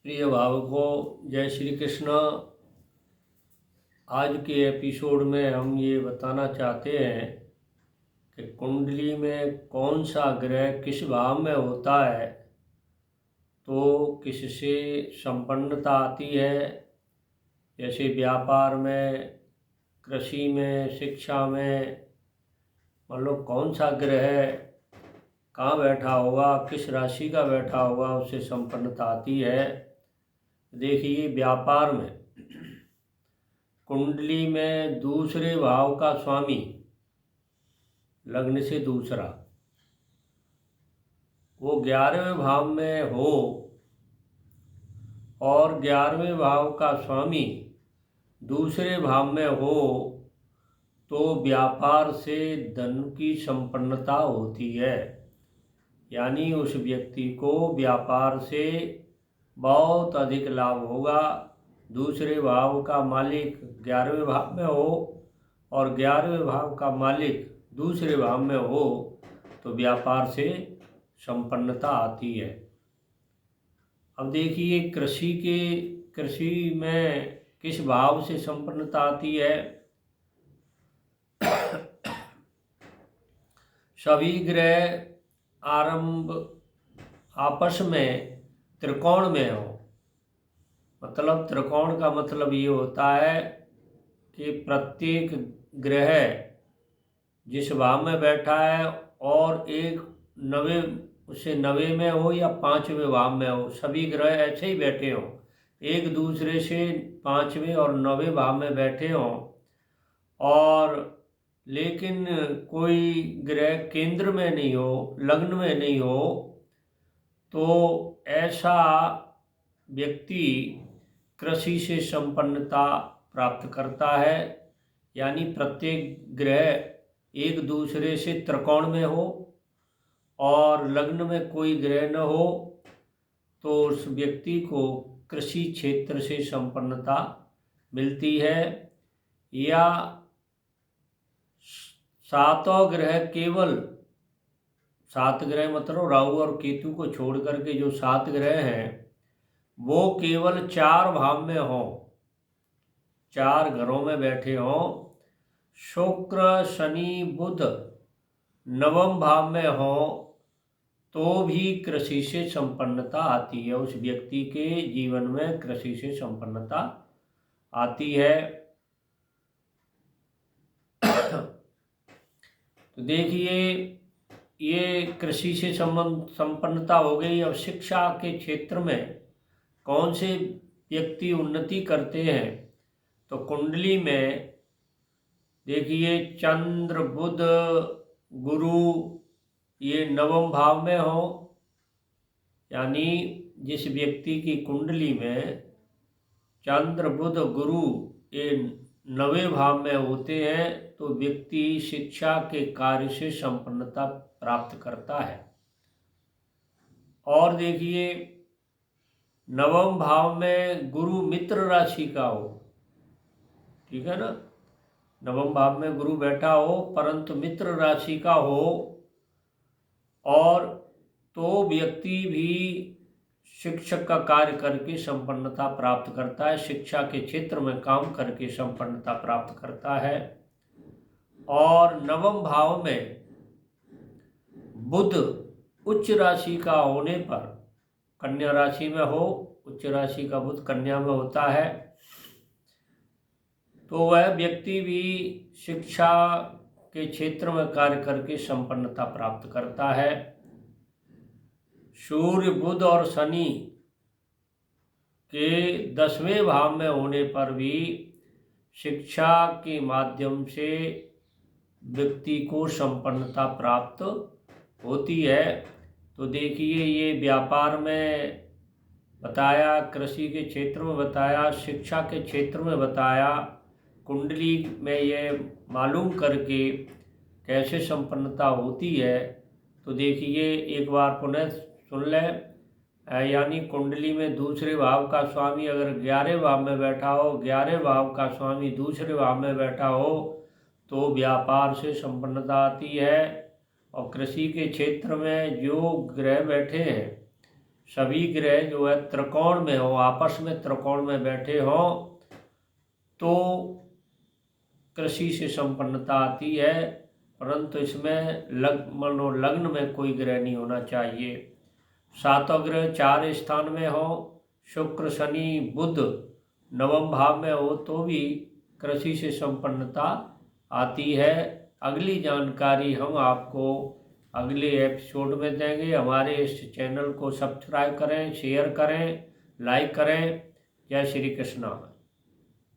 प्रिय भावकों, जय श्री कृष्ण। आज के एपिसोड में हम ये बताना चाहते हैं कि कुंडली में कौन सा ग्रह किस भाव में होता है तो किससे संपन्नता आती है। जैसे व्यापार में, कृषि में, शिक्षा में, मतलब कौन सा ग्रह कहाँ बैठा होगा, किस राशि का बैठा होगा, उससे संपन्नता आती है। देखिए, व्यापार में कुंडली में दूसरे भाव का स्वामी लग्न से दूसरा वो 11वें भाव में हो और 11वें भाव का स्वामी दूसरे भाव में हो तो व्यापार से धन की संपन्नता होती है। यानी उस व्यक्ति को व्यापार से बहुत अधिक लाभ होगा। दूसरे भाव का मालिक 11वें भाव में हो और 11वें भाव का मालिक दूसरे भाव में हो तो व्यापार से संपन्नता आती है। अब देखिए, कृषि में किस भाव से संपन्नता आती है। सभी ग्रह आरंभ आपस में त्रिकोण में हो। मतलब त्रिकोण का मतलब ये होता है कि प्रत्येक ग्रह जिस भाव में बैठा है और एक नवे उससे नवे में हो या 5वें भाव में हो, सभी ग्रह ऐसे ही बैठे हों, एक दूसरे से 5वें और 9वें भाव में बैठे हों, और लेकिन कोई ग्रह केंद्र में नहीं हो, लग्न में नहीं हो, तो ऐसा व्यक्ति कृषि से संपन्नता प्राप्त करता है। यानी प्रत्येक ग्रह एक दूसरे से त्रिकोण में हो और लग्न में कोई ग्रह न हो तो उस व्यक्ति को कृषि क्षेत्र से संपन्नता मिलती है। या सातों ग्रह केवल 7 ग्रह, मतलब राहु और केतु को छोड़ करके जो 7 ग्रह हैं वो केवल 4 भाव में हो, 4 घरों में बैठे हों। शुक्र, शनि, बुध नवम भाव में हो तो भी कृषि से संपन्नता आती है। उस व्यक्ति के जीवन में कृषि से संपन्नता आती है। तो देखिए, ये कृषि से संपन्नता हो गई। अब शिक्षा के क्षेत्र में कौन से व्यक्ति उन्नति करते हैं तो कुंडली में देखिए, चंद्र, बुध, गुरु ये नवम भाव में हो। यानी जिस व्यक्ति की कुंडली में चंद्र, बुध, गुरु ये 9वें भाव में होते हैं तो व्यक्ति शिक्षा के कार्य से संपन्नता प्राप्त करता है। और देखिए, नवम भाव में गुरु मित्र राशि का हो, ठीक है ना, नवम भाव में गुरु बैठा हो परंतु मित्र राशि का हो, और तो व्यक्ति भी शिक्षक का कार्य करके संपन्नता प्राप्त करता है, शिक्षा के क्षेत्र में काम करके संपन्नता प्राप्त करता है। और नवम भाव में बुध उच्च राशि का होने पर, कन्या राशि में हो, उच्च राशि का बुध कन्या में होता है, तो वह व्यक्ति भी शिक्षा के क्षेत्र में कार्य करके संपन्नता प्राप्त करता है। सूर्य, बुध और शनि के 10वें भाव में होने पर भी शिक्षा के माध्यम से व्यक्ति को संपन्नता प्राप्त होती है। तो देखिए, ये व्यापार में बताया, कृषि के क्षेत्र में बताया, शिक्षा के क्षेत्र में बताया, कुंडली में ये मालूम करके कैसे संपन्नता होती है। तो देखिए, एक बार पुनः सुन लें। यानी कुंडली में दूसरे भाव का स्वामी अगर 11वें भाव में बैठा हो, 11वें भाव का स्वामी दूसरे भाव में बैठा हो तो व्यापार से संपन्नता आती है। और कृषि के क्षेत्र में जो ग्रह बैठे हैं, सभी ग्रह जो है त्रिकोण में हो, आपस में त्रिकोण में बैठे हो तो कृषि से संपन्नता आती है, परंतु इसमें लग्न में कोई ग्रह नहीं होना चाहिए। सातों ग्रह 4 स्थान में हो, शुक्र शनि बुध नवम भाव में हो तो भी कृषि से संपन्नता आती है। अगली जानकारी हम आपको अगले एपिसोड में देंगे। हमारे इस चैनल को सब्सक्राइब करें, शेयर करें, लाइक करें। जय श्री कृष्ण।